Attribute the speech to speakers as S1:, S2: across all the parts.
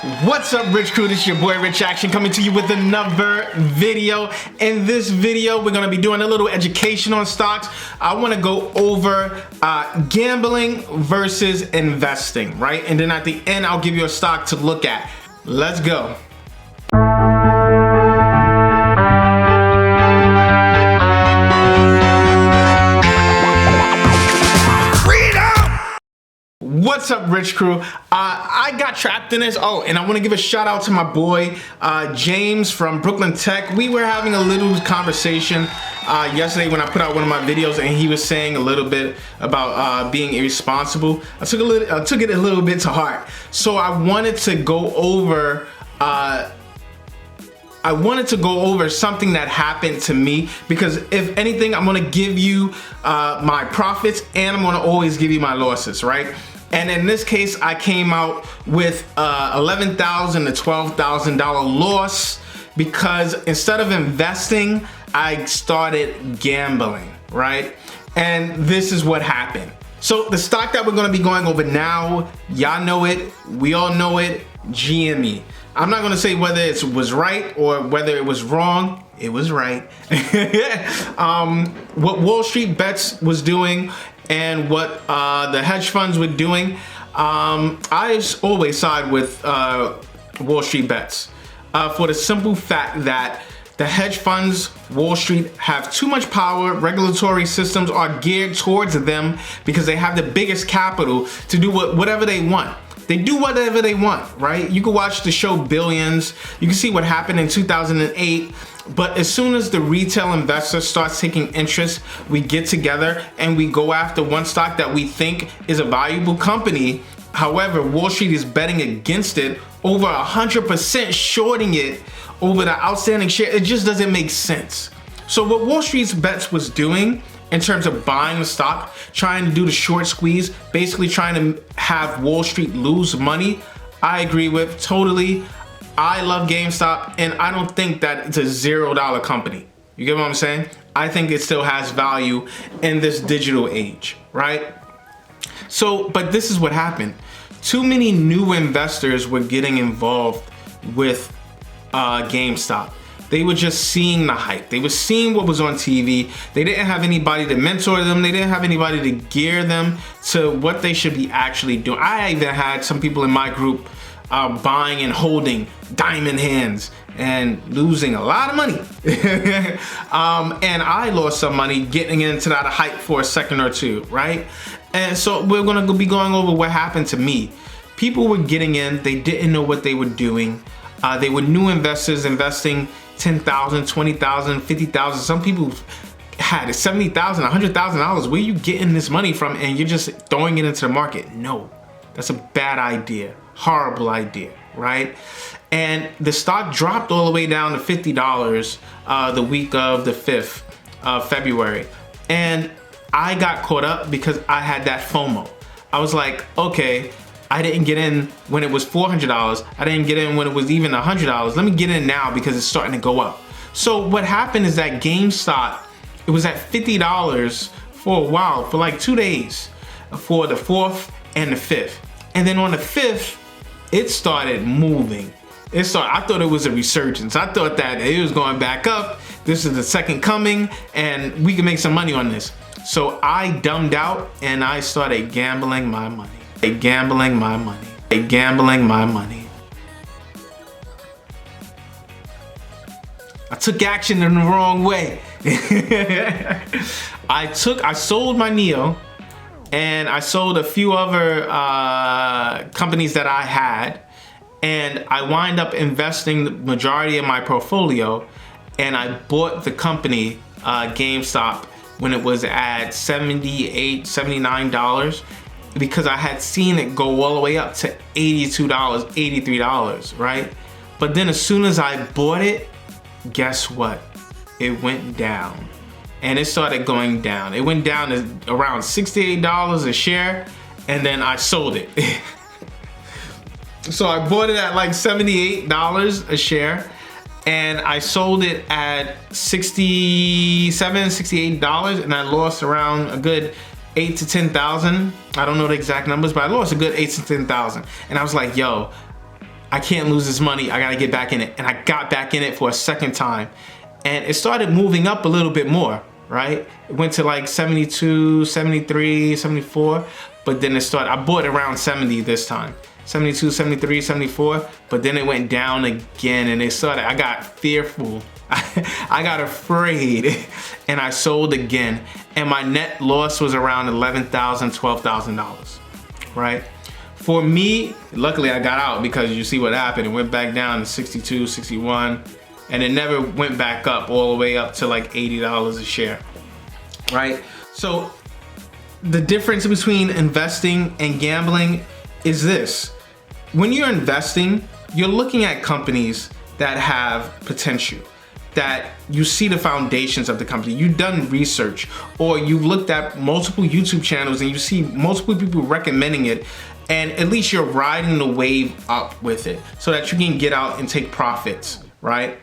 S1: What's up, Rich Crew? This is your boy Rich Action coming to you with another video. In this video, we're gonna be doing a little education on stocks. I wanna go over gambling versus investing, right? And then at the end, I'll give you a stock to look at. Let's go. What's up, Rich Crew? I got trapped in this. Oh, and I want to give a shout out to my boy James from Brooklyn Tech. We were having a little conversation yesterday when I put out one of my videos, and he was saying a little bit about being irresponsible. I took it a little bit to heart. So I wanted to go over something that happened to me, because if anything, I'm gonna give you my profits and I'm gonna always give you my losses, right? And in this case, I came out with $11,000 to $12,000 loss because instead of investing, I started gambling, right? And this is what happened. So the stock that we're gonna be going over now, y'all know it, we all know it, GME. I'm not gonna say whether it was right or whether it was wrong. It was right. What Wall Street Bets was doing and what the hedge funds were doing, I always side with Wall Street Bets for the simple fact that the hedge funds, Wall Street, have too much power. Regulatory systems are geared towards them because they have the biggest capital to do whatever they want. They do whatever they want, right? You can watch the show Billions. You can see what happened in 2008. But as soon as the retail investor starts taking interest, we get together and we go after one stock that we think is a valuable company. However, Wall Street is betting against it, over 100% shorting it over the outstanding share. It just doesn't make sense. So what Wall Street's Bets was doing in terms of buying the stock, trying to do the short squeeze, basically trying to have Wall Street lose money, I agree with totally. I love GameStop, and I don't think that it's a $0 company. You get what I'm saying? I think it still has value in this digital age, right? So, but this is what happened. Too many new investors were getting involved with GameStop. They were just seeing the hype. They were seeing what was on TV. They didn't have anybody to mentor them. They didn't have anybody to gear them to what they should be actually doing. I even had some people in my group buying and holding diamond hands and losing a lot of money. And I lost some money getting into that hype for a second or two, right? And so we're gonna be going over what happened to me. People were getting in, they didn't know what they were doing. They were new investors investing $10,000, $20,000, $50,000. Some people had $70,000, $100,000. Where are you getting this money from? And you're just throwing it into the market. No, that's a bad idea. Horrible idea, right? And the stock dropped all the way down to $50 the week of the 5th of February. And I got caught up because I had that FOMO. I was like, okay, I didn't get in when it was $400. I didn't get in when it was even $100. Let me get in now because it's starting to go up. So what happened is that GameStop, it was at $50 for a while, for like 2 days, for the 4th and the 5th. And then on the 5th, it started moving. I thought it was a resurgence. I thought that it was going back up. This is the second coming and we can make some money on this. So I dumbed out and I started gambling my money. Gambling my money. Gambling my money. I took action in the wrong way. I sold my NEO, and I sold a few other companies that I had, and I wind up investing the majority of my portfolio, and I bought the company GameStop when it was at $78, $79, because I had seen it go all the way up to $82, $83, right? But then as soon as I bought it, guess what? It went down. And it started going down. It went down to around $68 a share, and then I sold it. So I bought it at like $78 a share, and I sold it at $67, $68, and I lost around a good $8,000 to $10,000. I don't know the exact numbers, but I lost a good $8,000 to $10,000. And I was like, yo, I can't lose this money. I gotta get back in it. And I got back in it for a second time. And it started moving up a little bit more, right? It went to like 72, 73, 74. But then it started, I bought around 70 this time. 72, 73, 74. But then it went down again and it started, I got fearful. I got afraid and I sold again. And my net loss was around $11,000, $12,000, right? For me, luckily I got out because you see what happened. It went back down to 62, 61, and it never went back up all the way up to like $80 a share, right? So the difference between investing and gambling is this. When you're investing, you're looking at companies that have potential, that you see the foundations of the company. You've done research, or you've looked at multiple YouTube channels and you see multiple people recommending it, and at least you're riding the wave up with it so that you can get out and take profits, right?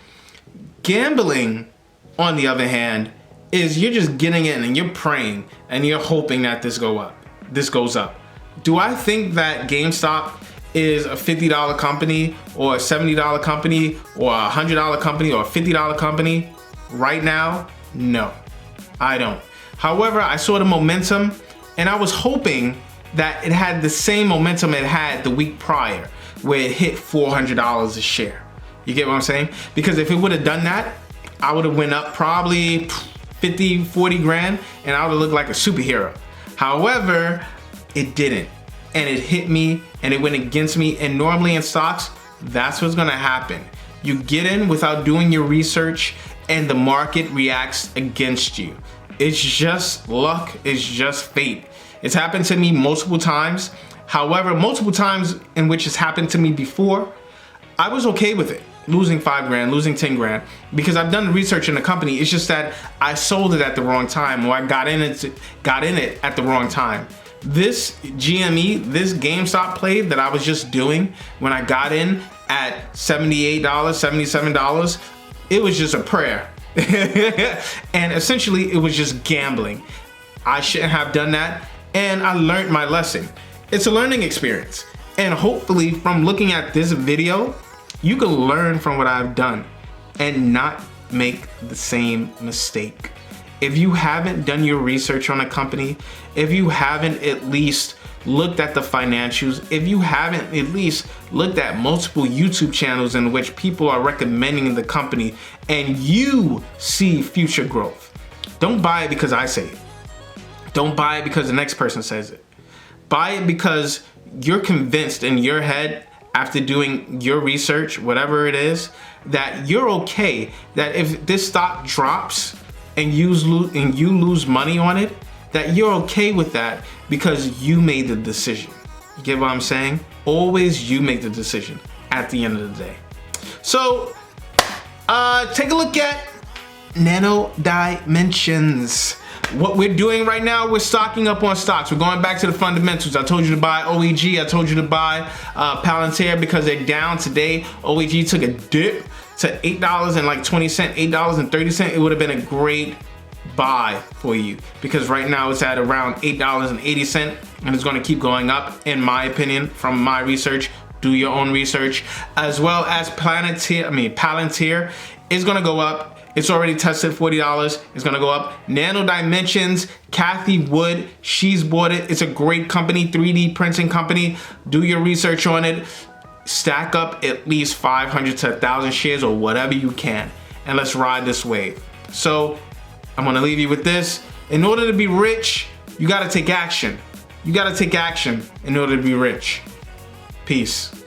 S1: Gambling, on the other hand, is you're just getting in and you're praying and you're hoping that this goes up. Do I think that GameStop is a $50 company or a $70 company or a $100 company or a $50 company right now? No, I don't. However, I saw the momentum and I was hoping that it had the same momentum it had the week prior, where it hit $400 a share. You get what I'm saying? Because if it would have done that, I would have went up probably 50, 40 grand and I would have looked like a superhero. However, it didn't. And it hit me and it went against me. And normally in stocks, that's what's gonna happen. You get in without doing your research and the market reacts against you. It's just luck, it's just fate. It's happened to me multiple times. However, multiple times in which it's happened to me before, I was okay with it. Losing 5 grand, losing 10 grand, because I've done the research in the company. It's just that I sold it at the wrong time, or I got in it at the wrong time. This GME, this GameStop play that I was just doing when I got in at $78, $77, it was just a prayer. And essentially it was just gambling. I shouldn't have done that. And I learned my lesson. It's a learning experience. And hopefully from looking at this video, you can learn from what I've done and not make the same mistake. If you haven't done your research on a company, if you haven't at least looked at the financials, if you haven't at least looked at multiple YouTube channels in which people are recommending the company and you see future growth, don't buy it because I say it. Don't buy it because the next person says it. Buy it because you're convinced in your head after doing your research, whatever it is, that you're okay, that if this stock drops and you lose money on it, that you're okay with that because you made the decision. You get what I'm saying? Always you make the decision at the end of the day. So take a look at Nano Dimensions. What we're doing right now, we're stocking up on stocks. We're going back to the fundamentals. I told you to buy OEG. I told you to buy Palantir because they're down today. OEG took a dip to $8.20, $8.30. It would have been a great buy for you because right now it's at around $8.80 and it's going to keep going up, in my opinion, from my research. Do your own research. As well as Palantir is going to go up. It's already tested $40. It's gonna go up. Nano Dimensions, Kathy Wood, she's bought it. It's a great company, 3D printing company. Do your research on it. Stack up at least 500 to 1,000 shares or whatever you can. And let's ride this wave. So I'm gonna leave you with this. In order to be rich, you gotta take action. You gotta take action in order to be rich. Peace.